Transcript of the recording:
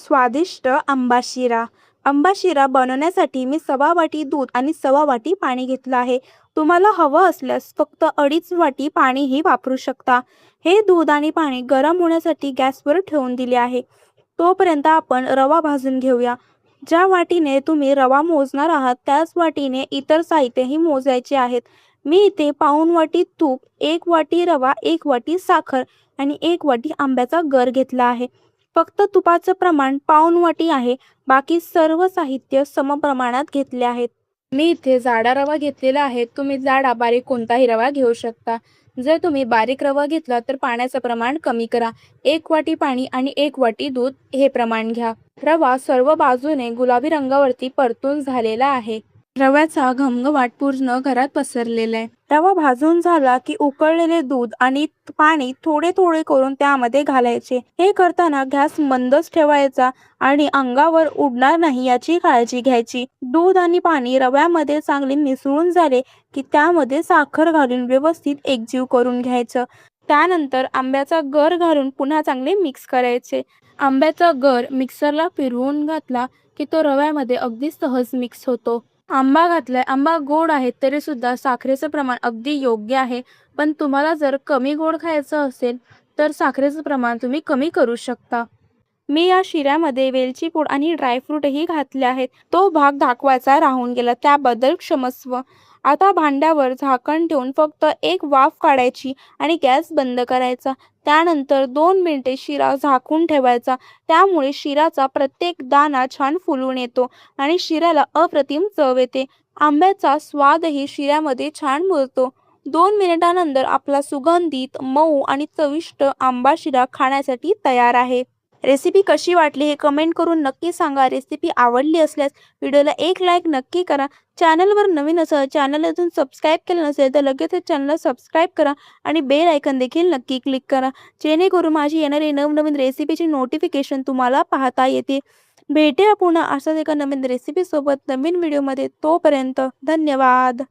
स्वादिष्ट आंबा शिरा। आंबा शिरा बनवण्यासाठी मी 1.25 वाटी दूध आणि 1.25 वाटी पाणी घेतलं आहे. तुम्हाला हवं असल्यास फक्त 2.5 वाटी पाणीही वापरू शकता. हे दूध आणि पाणी गरम होण्यासाठी गॅसवर ठेवून दिले आहे. तोपर्यंत आपण रवा भाजून घेऊया. ज्या वाटीने तुम्ही रवा मोजणार आहात त्याच वाटीने इतर साहित्यही मोजायचे आहेत. मी इथे पाऊण वाटी तूप, 1 वाटी रवा, 1 वाटी साखर आणि 1 वाटी आंब्याचा गर घेतला आहे. फक्त तुपाचं प्रमाण पाऊण वाटी आहे. बाकी सर्व साहित्य समप्रमाणात घेतले आहेत. मी इथे जाडा रवा घेतलेला आहे. तुम्ही जाडा बारीक कोणताही रवा घेऊ शकता. जर तुम्ही बारीक रवा घेतला तर पाण्याचं प्रमाण कमी करा. 1 वाटी पाणी आणि 1 वाटी दूध हे प्रमाण घ्या. रवा सर्व बाजूने गुलाबी रंगावरती परतून झालेला आहे. रव्याचा घमघमाट पूर्ण घरात पसरलेला आहे. रवा भाजून झाला की उकळलेले दूध आणि पाणी थोडे थोडे करून त्यामध्ये घालायचे. हे करताना गॅस मंदच ठेवायचा आणि अंगावर उडणार नाही याची काळजी घ्यायची. दूध आणि पाणी रव्यामध्ये चांगले मिसळून झाले की त्यामध्ये साखर घालून व्यवस्थित एकजीव करून घ्यायचं. त्यानंतर आंब्याचा गर घालून पुन्हा चांगले मिक्स करायचे. आंब्याचा गर मिक्सरला फिरवून घातला की तो रव्यामध्ये अगदी सहज मिक्स होतो. आंबा घातलाय, आंबा गोड आहे तरी सुद्धा साखरेचं प्रमाण अगदी योग्य आहे. पण तुम्हाला जर कमी गोड खायचं असेल तर साखरेचं प्रमाण तुम्ही कमी करू शकता. मी या शिऱ्यामध्ये वेलची पूड आणि ड्रायफ्रूटही घातले आहेत. तो भाग दाखवायचा राहून गेला त्याबद्दल क्षमस्व. आता भांड्यावर झाकण ठेवून फक्त एक वाफ काढायची आणि गॅस बंद करायचा. त्यानंतर 2 मिनिटे शिरा झाकून ठेवायचा. त्यामुळे शिराचा प्रत्येक दाणा छान फुलून येतो आणि शिऱ्याला अप्रतिम चव येते. आंब्याचा स्वादही शिऱ्यामध्ये छान मुरतो. 2 मिनिटांनंतर आपला सुगंधित, मऊ आणि चविष्ट आंबा शिरा खाण्यासाठी तयार आहे. रेसिपी कशी वाटली हे कमेंट करून नक्की सांगा. रेसिपी आवडली असल्यास व्हिडिओला एक लाईक नक्की करा. चॅनलवर नवीन असाल, चॅनल अजून सबस्क्राईब केलं नसेल तर लगेच चॅनलला सबस्क्राईब करा आणि बेल आयकॉन देखील नक्की क्लिक करा, जेणेकरून माझी येणारी नवनवीन रेसिपीची नोटिफिकेशन तुम्हाला पाहता येते. भेटूया पुन्हा अशाच एका नवीन रेसिपीसोबत नवीन व्हिडिओमध्ये. तोपर्यंत धन्यवाद.